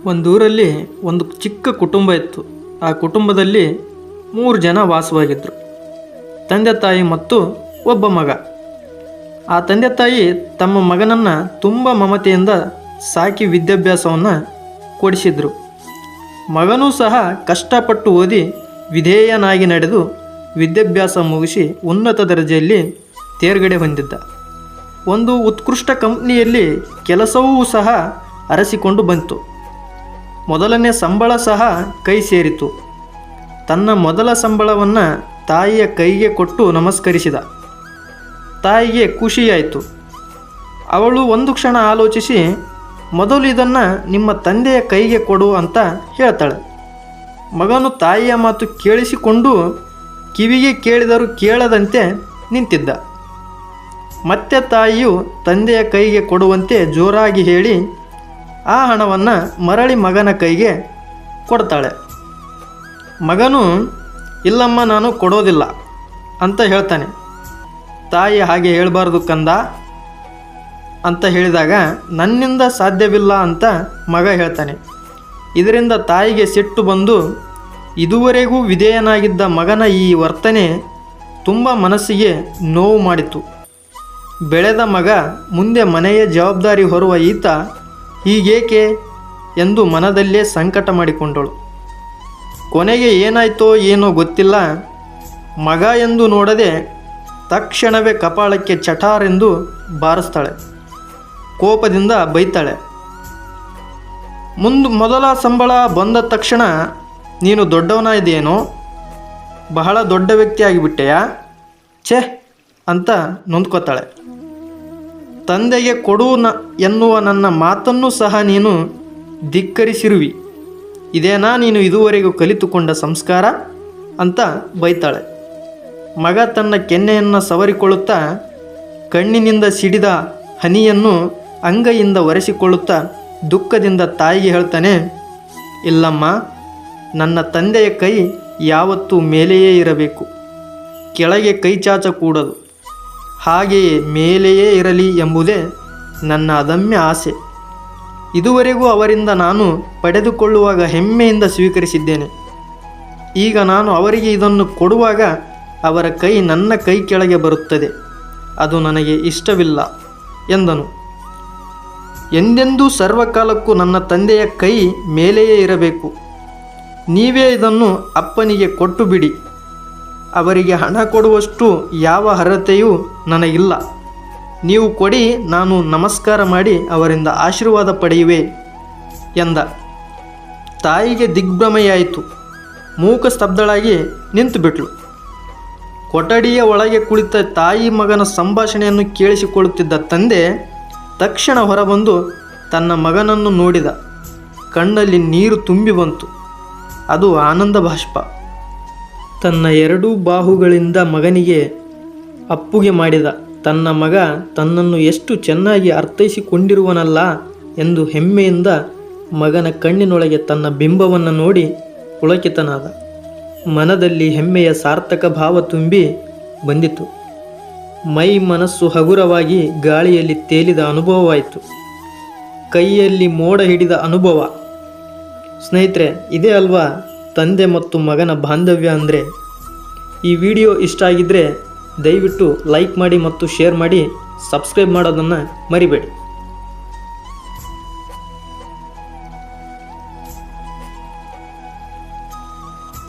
ಒಂದೂರಲ್ಲಿ ಒಂದು ಚಿಕ್ಕ ಕುಟುಂಬ ಇತ್ತು. ಆ ಕುಟುಂಬದಲ್ಲಿ 3 ಜನ ವಾಸವಾಗಿದ್ದರು. ತಂದೆ ತಾಯಿ ಮತ್ತು ಒಬ್ಬ ಮಗ. ಆ ತಂದೆ ತಾಯಿ ತಮ್ಮ ಮಗನನ್ನು ತುಂಬ ಮಮತೆಯಿಂದ ಸಾಕಿ ವಿದ್ಯಾಭ್ಯಾಸವನ್ನು ಕೊಡಿಸಿದರು. ಮಗನೂ ಸಹ ಕಷ್ಟಪಟ್ಟು ಓದಿ ವಿಧೇಯನಾಗಿ ನಡೆದು ವಿದ್ಯಾಭ್ಯಾಸ ಮುಗಿಸಿ ಉನ್ನತ ದರ್ಜೆಯಲ್ಲಿ ತೇರ್ಗಡೆ ಹೊಂದಿದ್ದ. ಒಂದು ಉತ್ಕೃಷ್ಟ ಕಂಪ್ನಿಯಲ್ಲಿ ಕೆಲಸವೂ ಸಹ ಅರಸಿಕೊಂಡು ಬಂತು. ಮೊದಲನೇ ಸಂಬಳ ಸಹ ಕೈ ಸೇರಿತು. ತನ್ನ ಮೊದಲ ಸಂಬಳವನ್ನು ತಾಯಿಯ ಕೈಗೆ ಕೊಟ್ಟು ನಮಸ್ಕರಿಸಿದ. ತಾಯಿಗೆ ಖುಷಿಯಾಯಿತು. ಅವಳು ಒಂದು ಕ್ಷಣ ಆಲೋಚಿಸಿ, ಮೊದಲು ಇದನ್ನು ನಿಮ್ಮ ತಂದೆಯ ಕೈಗೆ ಕೊಡು ಅಂತ ಹೇಳ್ತಾಳೆ. ಮಗನು ತಾಯಿಯ ಮಾತು ಕೇಳಿಸಿಕೊಂಡು ಕಿವಿಗೆ ಕೇಳಿದರೂ ಕೇಳದಂತೆ ನಿಂತಿದ್ದ. ಮತ್ತೆ ತಾಯಿಯು ತಂದೆಯ ಕೈಗೆ ಕೊಡುವಂತೆ ಜೋರಾಗಿ ಹೇಳಿ ಆ ಹಣವನ್ನು ಮರಳಿ ಮಗನ ಕೈಗೆ ಕೊಡ್ತಾಳೆ. ಮಗನು ಇಲ್ಲಮ್ಮ, ನಾನು ಕೊಡೋದಿಲ್ಲ ಅಂತ ಹೇಳ್ತಾನೆ. ತಾಯಿ ಹಾಗೆ ಹೇಳಬಾರ್ದು ಕಂದ ಅಂತ ಹೇಳಿದಾಗ ನನ್ನಿಂದ ಸಾಧ್ಯವಿಲ್ಲ ಅಂತ ಮಗ ಹೇಳ್ತಾನೆ. ಇದರಿಂದ ತಾಯಿಗೆ ಸಿಟ್ಟು ಬಂದು ಇದುವರೆಗೂ ವಿಧೇಯನಾಗಿದ್ದ ಮಗನ ಈ ವರ್ತನೆ ತುಂಬ ಮನಸ್ಸಿಗೆ ನೋವು ಮಾಡಿತು. ಬೆಳೆದ ಮಗ ಮುಂದೆ ಮನೆಯ ಜವಾಬ್ದಾರಿ ಹೊರುವ ಈತ ಹೀಗೇಕೆ ಎಂದು ಮನದಲ್ಲೇ ಸಂಕಟ ಮಾಡಿಕೊಂಡಳು. ಕೊನೆಗೆ ಏನಾಯ್ತೋ ಏನೋ ಗೊತ್ತಿಲ್ಲ, ಮಗ ಎಂದು ನೋಡದೆ ತಕ್ಷಣವೇ ಕಪಾಳಕ್ಕೆ ಚಟಾರೆಂದು ಬಾರಿಸ್ತಾಳೆ. ಕೋಪದಿಂದ ಬೈತಾಳೆ. ಮೊದಲ ಸಂಬಳ ಬಂದ ತಕ್ಷಣ ನೀನು ದೊಡ್ಡವನ ಇದೆಯೇನೋ, ಬಹಳ ದೊಡ್ಡ ವ್ಯಕ್ತಿ ಆಗಿಬಿಟ್ಟೆಯಾ, ಛೇ ಅಂತ ನೊಂದ್ಕೋತಾಳೆ. ತಂದೆಗೆ ಕೊಡು ಎನ್ನುವ ನನ್ನ ಮಾತನ್ನು ಸಹ ನೀನು ಧಿಕ್ಕರಿಸಿರುವಿ. ಇದೇನಾ ನೀನು ಇದುವರೆಗೂ ಕಲಿತುಕೊಂಡ ಸಂಸ್ಕಾರ ಅಂತ ಬೈತಾಳೆ. ಮಗ ತನ್ನ ಕೆನ್ನೆಯನ್ನು ಸವರಿಕೊಳ್ಳುತ್ತಾ ಕಣ್ಣಿನಿಂದ ಸಿಡಿದ ಹನಿಯನ್ನು ಅಂಗೈಯಿಂದ ಒರೆಸಿಕೊಳ್ಳುತ್ತಾ ದುಃಖದಿಂದ ತಾಯಿಗೆ ಹೇಳ್ತಾನೆ, ಇಲ್ಲಮ್ಮ, ನನ್ನ ತಂದೆಯ ಕೈ ಯಾವತ್ತೂ ಮೇಲೆಯೇ ಇರಬೇಕು, ಕೆಳಗೆ ಕೈ ಚಾಚಕೂಡದು. ಹಾಗೆಯೇ ಮೇಲೆಯೇ ಇರಲಿ ಎಂಬುದೇ ನನ್ನ ಅದಮ್ಯ ಆಸೆ. ಇದುವರೆಗೂ ಅವರಿಂದ ನಾನು ಪಡೆದುಕೊಳ್ಳುವಾಗ ಹೆಮ್ಮೆಯಿಂದ ಸ್ವೀಕರಿಸಿದ್ದೇನೆ. ಈಗ ನಾನು ಅವರಿಗೆ ಇದನ್ನು ಕೊಡುವಾಗ ಅವರ ಕೈ ನನ್ನ ಕೈ ಕೆಳಗೆ ಬರುತ್ತದೆ. ಅದು ನನಗೆ ಇಷ್ಟವಿಲ್ಲ ಎಂದನು. ಎಂದೆಂದೂ ಸರ್ವಕಾಲಕ್ಕೂ ನನ್ನ ತಂದೆಯ ಕೈ ಮೇಲೆಯೇ ಇರಬೇಕು. ನೀವೇ ಇದನ್ನು ಅಪ್ಪನಿಗೆ ಕೊಟ್ಟು ಬಿಡಿ. ಅವರಿಗೆ ಹಣ ಕೊಡುವಷ್ಟು ಯಾವ ಅರ್ಹತೆಯೂ ನನಗಿಲ್ಲ. ನೀವು ಕೊಡಿ, ನಾನು ನಮಸ್ಕಾರ ಮಾಡಿ ಅವರಿಂದ ಆಶೀರ್ವಾದ ಪಡೆಯುವೆ ಎಂದ. ತಾಯಿಗೆ ದಿಗ್ಭ್ರಮೆಯಾಯಿತು. ಮೂಕ ಸ್ತಬ್ಧಳಾಗಿ ನಿಂತುಬಿಟ್ಲು. ಕೊಠಡಿಯ ಒಳಗೆ ಕುಳಿತ ತಾಯಿ ಮಗನ ಸಂಭಾಷಣೆಯನ್ನು ಕೇಳಿಸಿಕೊಳ್ಳುತ್ತಿದ್ದ ತಂದೆ ತಕ್ಷಣ ಹೊರಬಂದು ತನ್ನ ಮಗನನ್ನು ನೋಡಿದ. ಕಣ್ಣಲ್ಲಿ ನೀರು ತುಂಬಿ ಬಂತು. ಅದು ಆನಂದ ಬಾಷ್ಪ. ತನ್ನ 2 ಬಾಹುಗಳಿಂದ ಮಗನಿಗೆ ಅಪ್ಪುಗೆ ಮಾಡಿದ. ತನ್ನ ಮಗ ತನ್ನನ್ನು ಎಷ್ಟು ಚೆನ್ನಾಗಿ ಅರ್ಥೈಸಿಕೊಂಡಿರುವನಲ್ಲ ಎಂದು ಹೆಮ್ಮೆಯಿಂದ ಮಗನ ಕಣ್ಣಿನೊಳಗೆ ತನ್ನ ಬಿಂಬವನ್ನು ನೋಡಿ ಪುಳಕಿತನಾದ. ಮನದಲ್ಲಿ ಹೆಮ್ಮೆಯ ಸಾರ್ಥಕ ಭಾವ ತುಂಬಿ ಬಂದಿತು. ಮೈ ಮನಸ್ಸು ಹಗುರವಾಗಿ ಗಾಳಿಯಲ್ಲಿ ತೇಲಿದ ಅನುಭವವಾಯಿತು. ಕೈಯಲ್ಲಿ ಮೋಡ ಹಿಡಿದ ಅನುಭವ. ಸ್ನೇಹಿತರೆ, ಇದೇ ಅಲ್ವಾ ತಂದೆ ಮತ್ತು ಮಗನ ಬಾಂಧವ್ಯ ಅಂದರೆ. ಈ ವಿಡಿಯೋ ಇಷ್ಟ ಆಗಿದ್ದರೆ ದಯವಿಟ್ಟು ಲೈಕ್ ಮಾಡಿ ಮತ್ತು ಶೇರ್ ಮಾಡಿ, ಸಬ್ಸ್ಕ್ರೈಬ್ ಮಾಡೋದನ್ನು ಮರಿಬೇಡಿ.